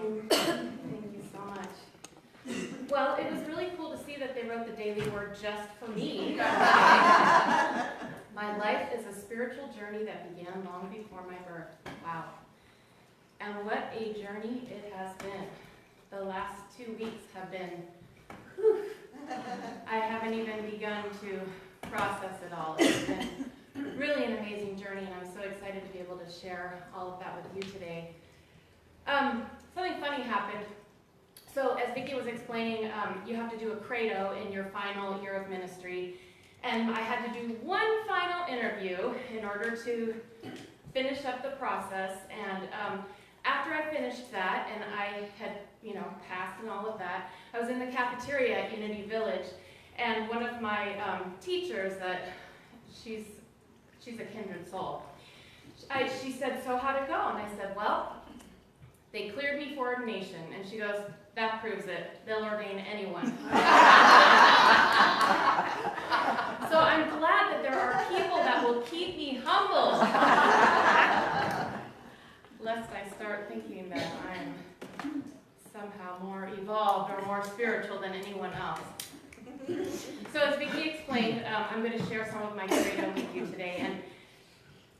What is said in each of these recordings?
Thank you so much. Well, it was really cool to see that they wrote the daily word just for me. My life is a spiritual journey that began long before my birth. Wow. And what a journey it has been. The last 2 weeks have been, whew, I haven't even begun to process it all. It's been really an amazing journey, and I'm so excited to be able to share all of that with you today. Something funny happened. So as Vicki was explaining, you have to do a credo in your final year of ministry, and I had to do one final interview in order to finish up the process. And after I finished that, and I had, passed and all of that, I was in the cafeteria at Unity Village, and one of my teachers, that she's a kindred soul, she said, "So how'd it go?" And I said, "Well, they cleared me for ordination." And she goes, "That proves it. They'll ordain anyone." So I'm glad that there are people that will keep me humble, lest I start thinking that I'm somehow more evolved or more spiritual than anyone else. So as Vicki explained, I'm going to share some of my credo with you today. And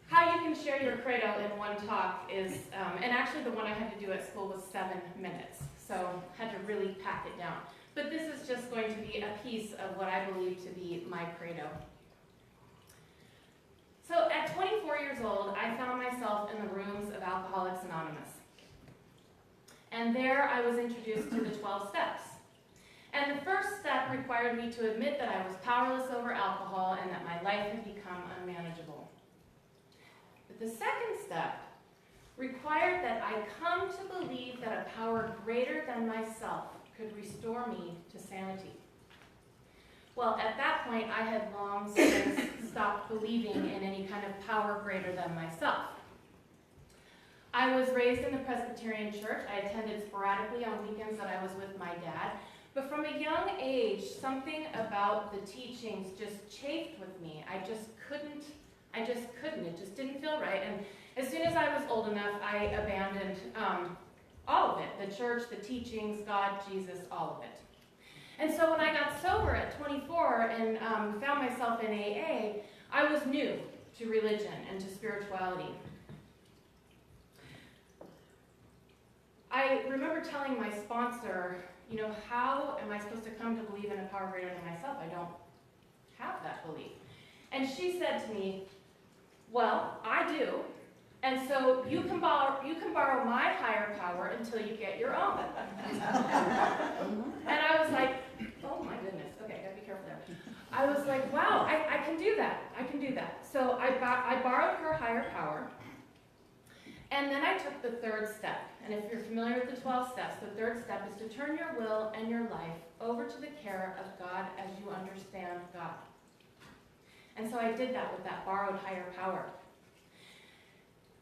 how you can share your credo in one talk is, and actually the one I had to do at school was 7 minutes, so I had to really pack it down. But this is just going to be a piece of what I believe to be my credo. So at 24 years old, I found myself in the rooms of Alcoholics Anonymous. And there I was introduced to the 12 steps. And the first step required me to admit that I was powerless over alcohol and that my life had become unmanageable. But the second step required that I come to believe that a power greater than myself could restore me to sanity. Well, at that point, I had long since stopped believing in any kind of power greater than myself. I was raised in the Presbyterian church. I attended sporadically on weekends that I was with my dad. But from a young age, something about the teachings just chafed with me. I just couldn't. It just didn't feel right. And as soon as I was old enough, I abandoned all of it. The church, the teachings, God, Jesus, all of it. And so when I got sober at 24 and found myself in AA, I was new to religion and to spirituality. I remember telling my sponsor, how am I supposed to come to believe in a power greater than myself? I don't have that belief. And she said to me, "Well, I do, and so you can borrow my higher power until you get your own." And I was like, oh my goodness, okay, gotta be careful there. I was like, wow, I can do that. So I borrowed her higher power, and then I took the third step. And if you're familiar with the 12 steps, the third step is to turn your will and your life over to the care of God as you understand God. And so I did that with that borrowed higher power.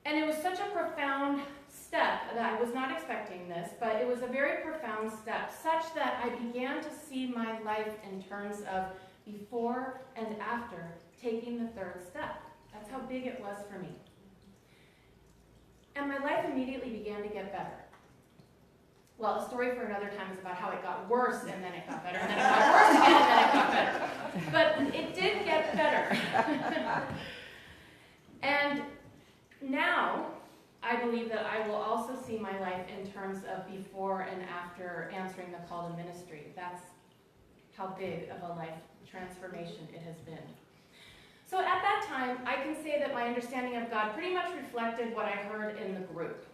And it was such a profound step that I was not expecting this, but it was a very profound step, such that I began to see my life in terms of before and after taking the third step. That's how big it was for me. And my life immediately began to get better. Well, a story for another time is about how it got worse, and then it got better, and then it got worse again, and then it got better. But it did get better. And now, I believe that I will also see my life in terms of before and after answering the call to ministry. That's how big of a life transformation it has been. So at that time, I can say that my understanding of God pretty much reflected what I heard in the group.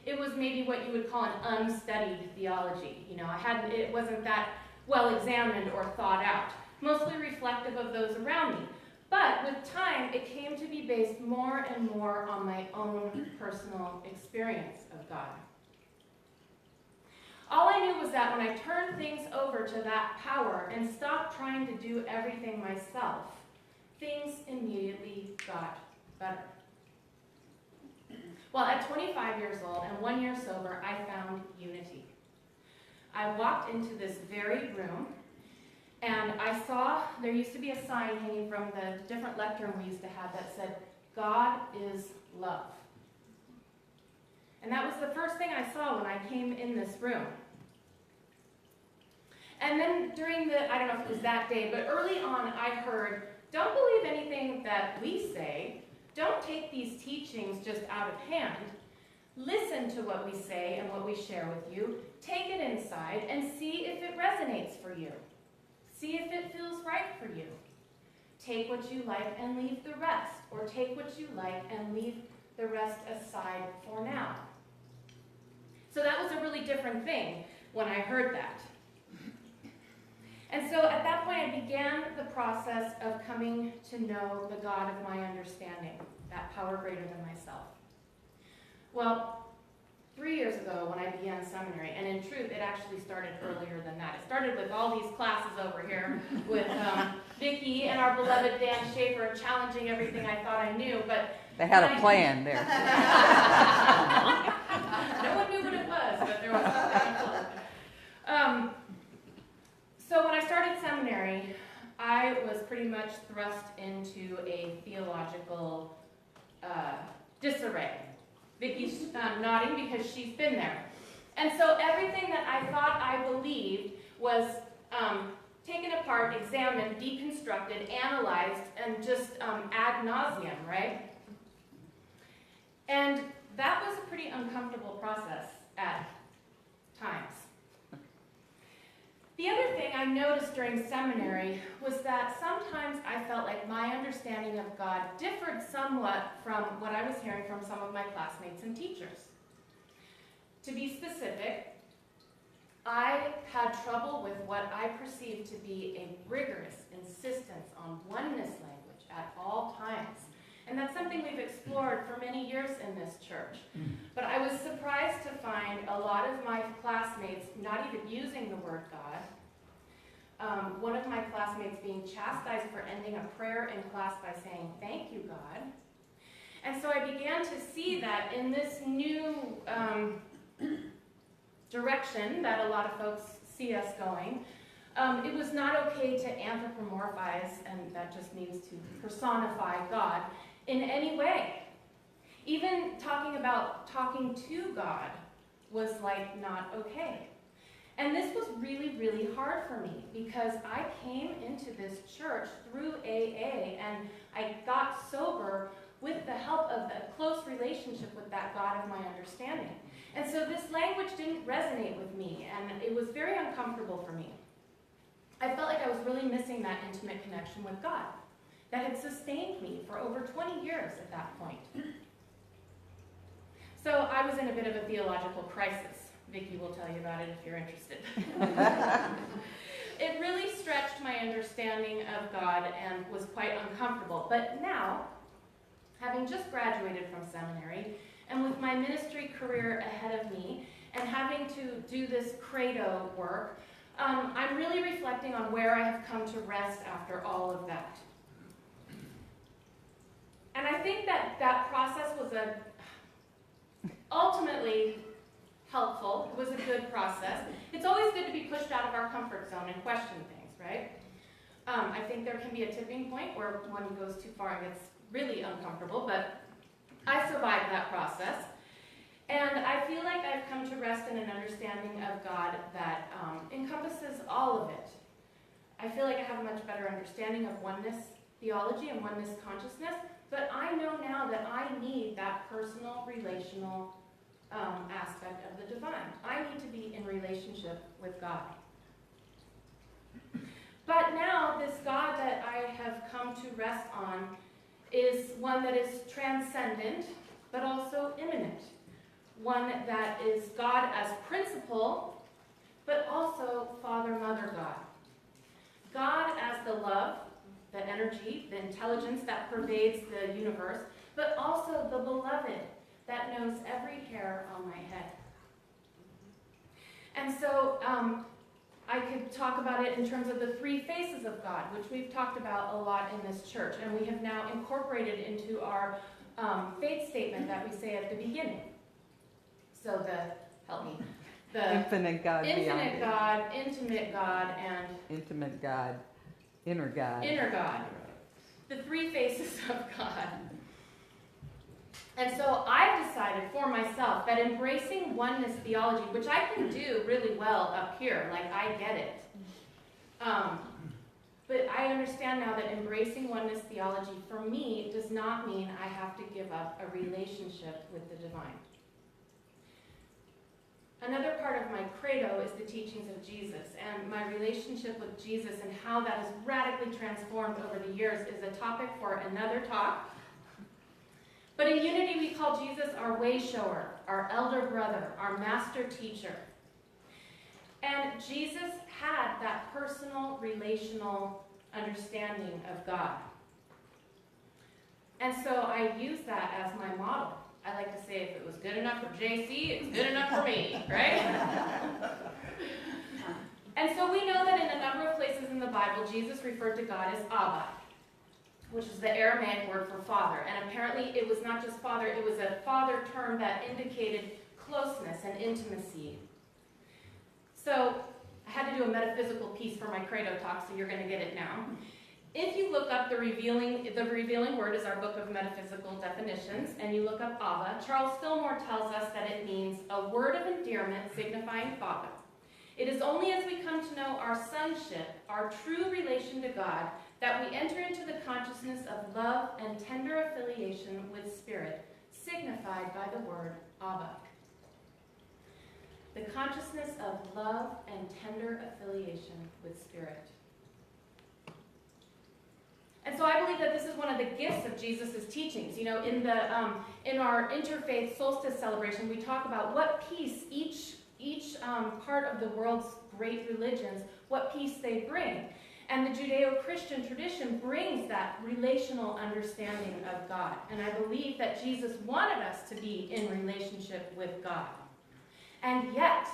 It was maybe what you would call an unstudied theology. It wasn't that well examined or thought out, mostly reflective of those around me. But with time, it came to be based more and more on my own personal experience of God. All I knew was that when I turned things over to that power and stopped trying to do everything myself, things immediately got better. Well, at 25 years old and 1 year sober, I found unity. I walked into this very room, and I saw there used to be a sign hanging from the different lectern we used to have that said, "God is love." And that was the first thing I saw when I came in this room. And then during I don't know if it was that day, but early on I heard, don't believe anything that we say. Don't take these teachings just out of hand. Listen to what we say and what we share with you. Take it inside and see if it resonates for you. See if it feels right for you. Take what you like and leave the rest, or take what you like and leave the rest aside for now. So that was a really different thing when I heard that. And so at that point I began the process of coming to know the God of my understanding, that power greater than myself. Well, 3 years ago when I began seminary, and in truth it actually started earlier than that. It started with all these classes over here with Vicki and our beloved Dan Schaefer challenging everything I thought I knew, but they had a plan there. No one knew what it was, but there was something close. So when I started seminary, I was pretty much thrust into a theological disarray. Vicki's nodding because she's been there. And so everything that I thought I believed was taken apart, examined, deconstructed, analyzed, and just ad nauseum, right? And that was a pretty uncomfortable process at times. The other thing I noticed during seminary was that sometimes I felt like my understanding of God differed somewhat from what I was hearing from some of my classmates and teachers. To be specific, I had trouble with what I perceived to be a rigorous insistence on oneness language at all times. And that's something we've explored for many years in this church. But I was surprised to find a lot of my classmates not even using the word God. One of my classmates being chastised for ending a prayer in class by saying, "Thank you, God." And so I began to see that in this new direction that a lot of folks see us going, it was not okay to anthropomorphize, and that just means to personify God in any way. Even talking about talking to God was like not okay. And this was really, really hard for me because I came into this church through AA and I got sober with the help of a close relationship with that God of my understanding. And so this language didn't resonate with me and it was very uncomfortable for me. I felt like I was really missing that intimate connection with God that had sustained me for over 20 years at that point. So I was in a bit of a theological crisis. Vicki will tell you about it if you're interested. It really stretched my understanding of God and was quite uncomfortable. But now, having just graduated from seminary, and with my ministry career ahead of me, and having to do this credo work, I'm really reflecting on where I have come to rest after all of that. And I think that that process was ultimately helpful. It was a good process. It's always good to be pushed out of our comfort zone and question things, right? I think there can be a tipping point where one goes too far and gets really uncomfortable, but I survived that process. And I feel like I've come to rest in an understanding of God that encompasses all of it. I feel like I have a much better understanding of oneness theology and oneness consciousness, but I know now that I need that personal, relational aspect of the divine. I need to be in relationship with God. But now, this God that I have come to rest on is one that is transcendent, but also immanent. One that is God as principle, but also Father, Mother God. God as the love, the energy, the intelligence that pervades the universe, but also the beloved that knows every hair on my head. And so I could talk about it in terms of the three faces of God, which we've talked about a lot in this church, and we have now incorporated into our faith statement that we say at the beginning. So the infinite God, infinite God, intimate God, and intimate God, inner God. Inner God. The three faces of God. And so I've decided for myself that embracing oneness theology, which I can do really well up here, like I get it. But I understand now that embracing oneness theology for me does not mean I have to give up a relationship with the divine. Another part of my credo is the teachings of Jesus, and my relationship with Jesus and how that has radically transformed over the years is a topic for another talk. But in Unity, we call Jesus our way shower, our elder brother, our master teacher. And Jesus had that personal, relational understanding of God. And so I use that as my model. I like to say if it was good enough for JC, it's good enough for me, right? And so we know that in a number of places in the Bible, Jesus referred to God as Abba, which is the Aramaic word for father. And apparently it was not just father, it was a father term that indicated closeness and intimacy. So I had to do a metaphysical piece for my credo talk, so you're going to get it now. If you look up the revealing word is our book of metaphysical definitions, and you look up Abba, Charles Fillmore tells us that it means a word of endearment signifying father. It is only as we come to know our sonship, our true relation to God, that we enter into the consciousness of love and tender affiliation with Spirit, signified by the word Abba. The consciousness of love and tender affiliation with Spirit. And so I believe that this is one of the gifts of Jesus' teachings. You know, in our interfaith solstice celebration, we talk about what peace each part of the world's great religions, what peace they bring. And the Judeo-Christian tradition brings that relational understanding of God. And I believe that Jesus wanted us to be in relationship with God. And yet,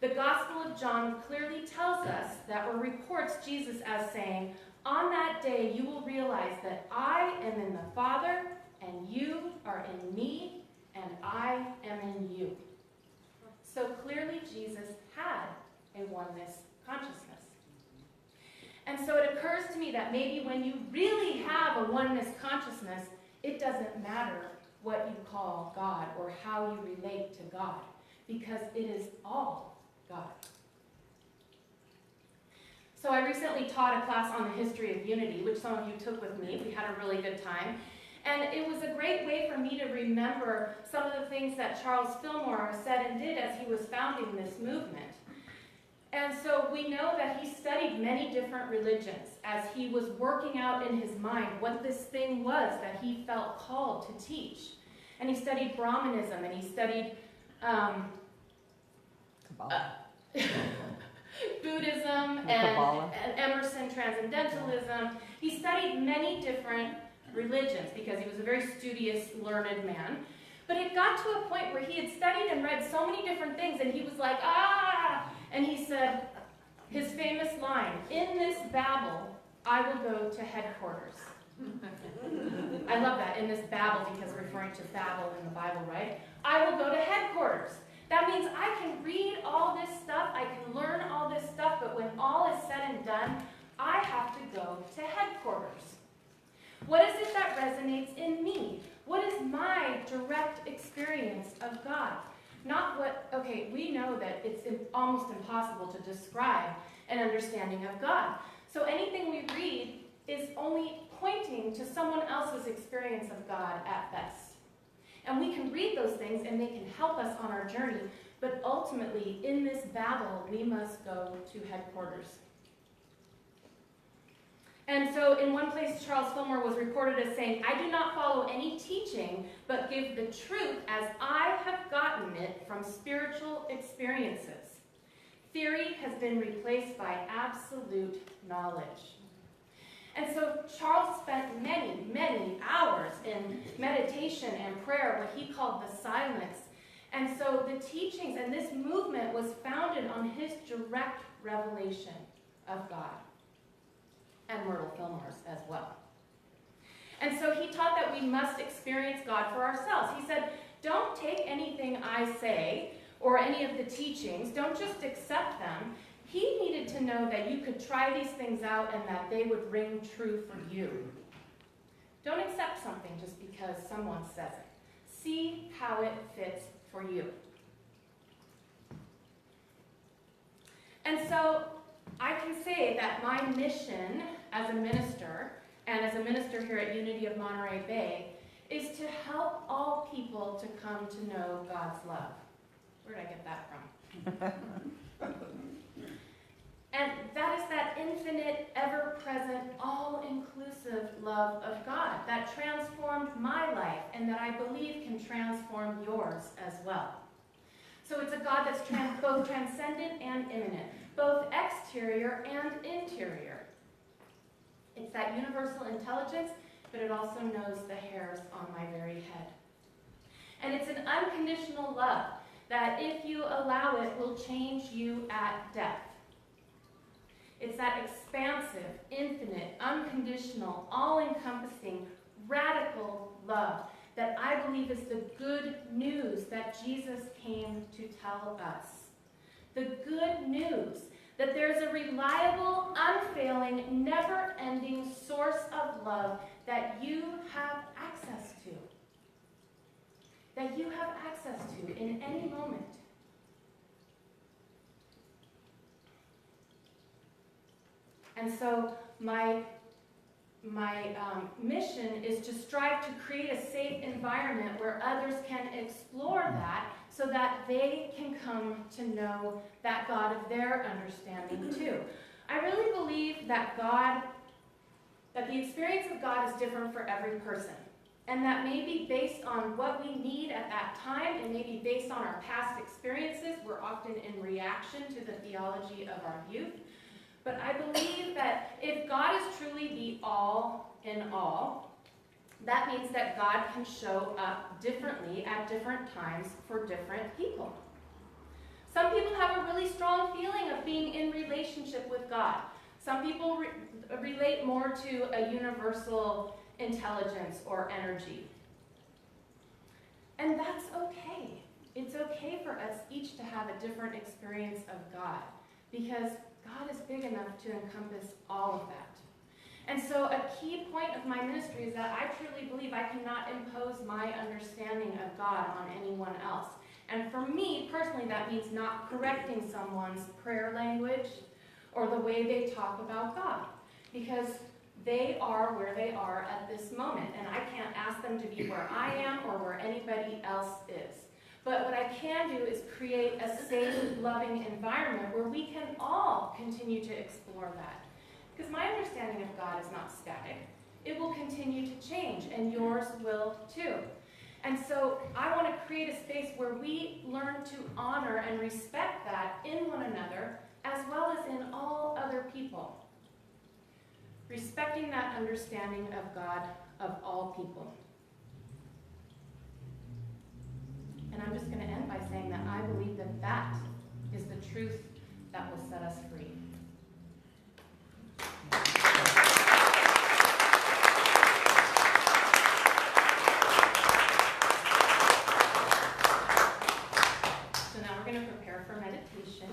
the Gospel of John clearly tells us that, or reports Jesus as saying, on that day you will realize that I am in the Father, and you are in me, and I am in you. So clearly Jesus had a oneness consciousness. And so it occurs to me that maybe when you really have a oneness consciousness, it doesn't matter what you call God or how you relate to God, because it is all God. So I recently taught a class on the history of unity, which some of you took with me. We had a really good time. And it was a great way for me to remember some of the things that Charles Fillmore said and did as he was founding this movement. And so we know that he studied many different religions as he was working out in his mind what this thing was that he felt called to teach. And he studied Brahmanism, and he studied Buddhism and Emerson Transcendentalism. He studied many different religions because he was a very studious, learned man. But it got to a point where he had studied and read so many different things, and he was like, and he said his famous line, "In this Babel, I will go to headquarters." I love that, in this Babel, because referring to Babel in the Bible, right? I will go to headquarters. That means I can read all this stuff, I can learn all this stuff, but when all is said and done, I have to go to headquarters. What is it that resonates in me? What is my direct experience of God? Not what, okay, we know that it's almost impossible to describe an understanding of God. So anything we read is only pointing to someone else's experience of God at best. And we can read those things and they can help us on our journey, but ultimately, in this Babel, we must go to headquarters. And so in one place, Charles Fillmore was reported as saying, "I do not follow any teaching, but give the truth as I have gotten it from spiritual experiences. Theory has been replaced by absolute knowledge." And so Charles spent many, many hours in meditation and prayer, what he called the silence. And so the teachings and this movement was founded on his direct revelation of God. And Myrtle Fillmore's as well. And so he taught that we must experience God for ourselves. He said, don't take anything I say or any of the teachings, don't just accept them. He needed to know that you could try these things out and that they would ring true for you. Don't accept something just because someone says it. See how it fits for you. And so I can say that my mission as a minister, and as a minister here at Unity of Monterey Bay, is to help all people to come to know God's love. Where did I get that from? And that is that infinite, ever-present, all-inclusive love of God that transformed my life and that I believe can transform yours as well. So it's a God that's both transcendent and immanent, both exterior and interior. It's that universal intelligence, but it also knows the hairs on my very head. And it's an unconditional love that, if you allow it, will change you at death. It's that expansive, infinite, unconditional, all-encompassing, radical love that I believe is the good news that Jesus came to tell us. The good news that there's a reliable, unfailing, never-ending source of love that you have access to. That you have access to in any moment. And so my mission is to strive to create a safe environment where others can explore that so that they can come to know that God of their understanding too. I really believe that the experience of God is different for every person. And that may be based on what we need at that time. It may be based on our past experiences. We're often in reaction to the theology of our youth. But I believe that if God is truly the all in all, that means that God can show up differently at different times for different people. Some people have a really strong feeling of being in relationship with God. Some people relate more to a universal intelligence or energy. And that's okay. It's okay for us each to have a different experience of God, because God is big enough to encompass all of that. And so a key point of my ministry is that I truly believe I cannot impose my understanding of God on anyone else. And for me, personally, that means not correcting someone's prayer language or the way they talk about God, because they are where they are at this moment, and I can't ask them to be where I am or where anybody else is. But what I can do is create a safe, loving environment where we can all continue to explore that. Because my understanding of God is not static. It will continue to change, and yours will too. And so I want to create a space where we learn to honor and respect that in one another, as well as in all other people. Respecting that understanding of God of all people. And I'm just going to end by saying that I believe that that is the truth that will set us free. So now we're going to prepare for meditation.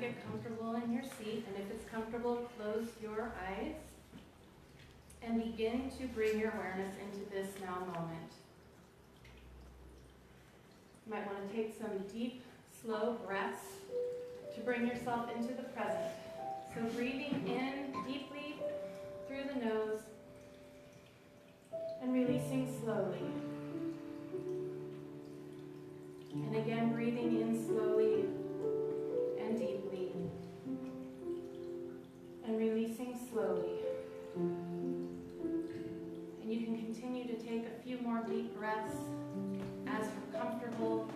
get comfortable in your seat, and if it's comfortable, close your eyes and begin to bring your awareness into this now moment. You might want to take some deep, slow breaths to bring yourself into the present. So breathing in deeply through the nose and releasing slowly. And again, breathing in slowly and deeply and releasing slowly. And you can continue to take a few more deep breaths as you're comfortable,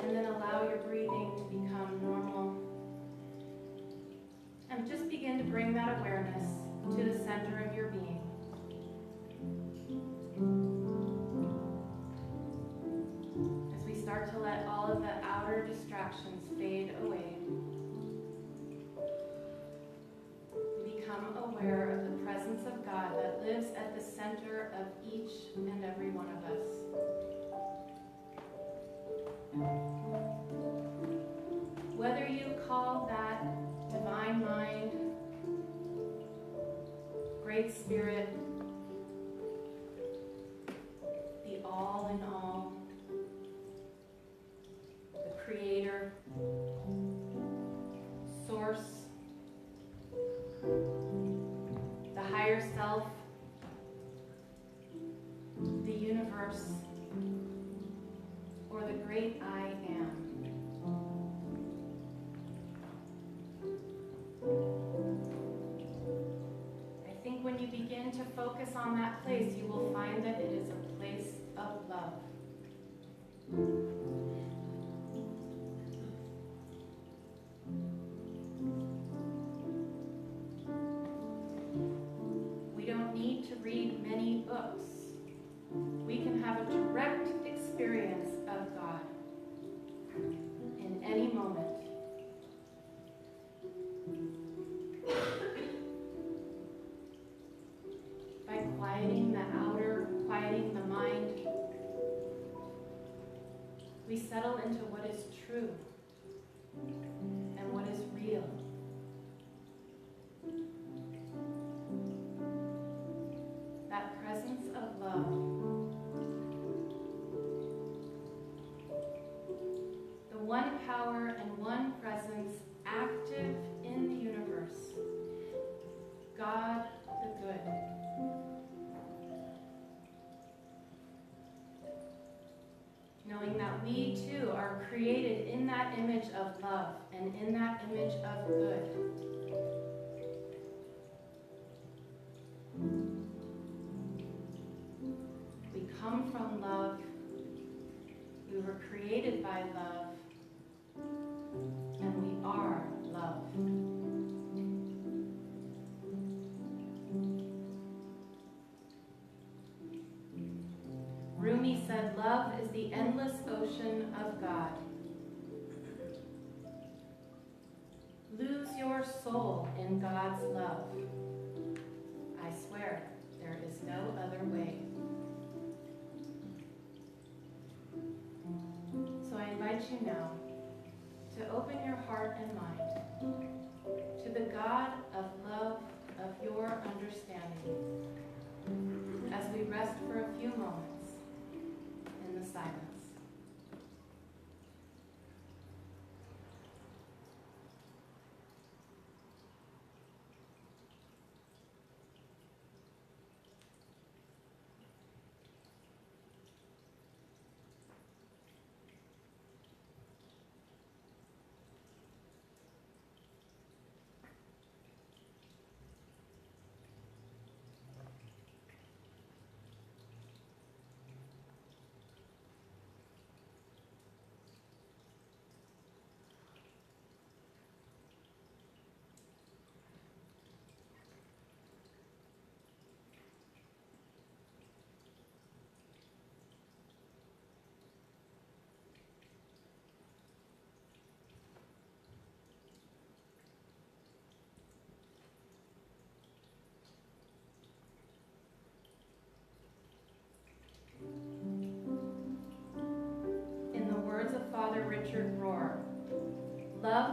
and then allow your breathing to become normal. And just begin to bring that awareness to the center of your being. As we start to let all of the outer distractions fade away, we become aware of the presence of God that lives at the center of each and every one of us. Whether you call that divine mind, Great Spirit, the all in all, the Creator, Source, the higher self, the universe, or the great I am. I think when you begin to focus on that place, you will find that it is a place of love. We don't need to read many books. We can have a direct experience of God in any moment. By quieting the outer, quieting the mind, we settle into what is true and what is real. That presence of love. The one power and one presence active in the universe. God the good. Knowing that we too are created in that image of love and in that image of good. We come from love. We were created by love. And we are love. Rumi said, love is the endless ocean of God. Lose your soul in God's love. I swear, there is no other way. So I invite you now to open your heart and mind to the God of love, of your understanding, as we rest for a few moments in the silence.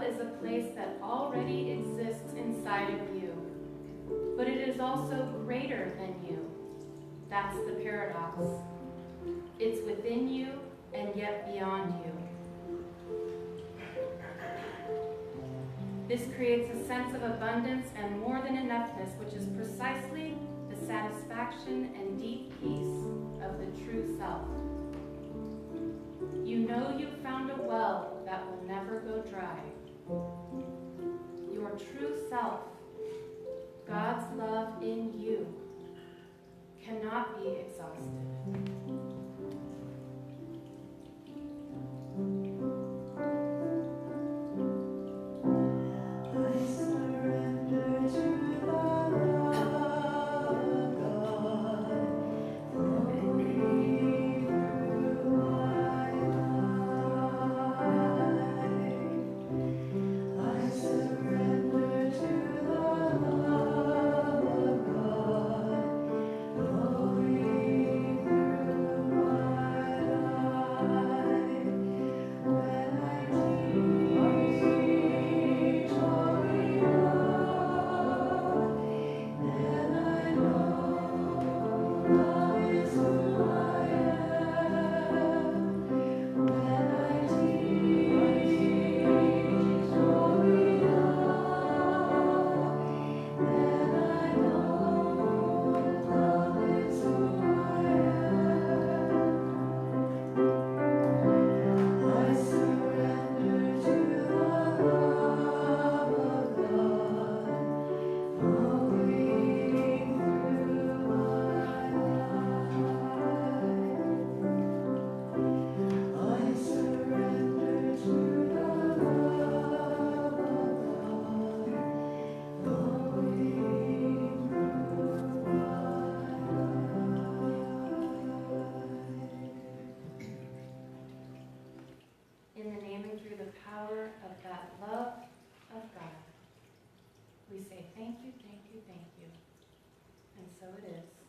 Love is a place that already exists inside of you, but it is also greater than you. That's the paradox. It's within you and yet beyond you. This creates a sense of abundance and more than enoughness, which is precisely the satisfaction and deep peace of the true self. You know you've found a well that will never go dry. Your true self, God's love in you, cannot be exhausted. In the name and through the power of that love of God, we say thank you, thank you, thank you. And so it is.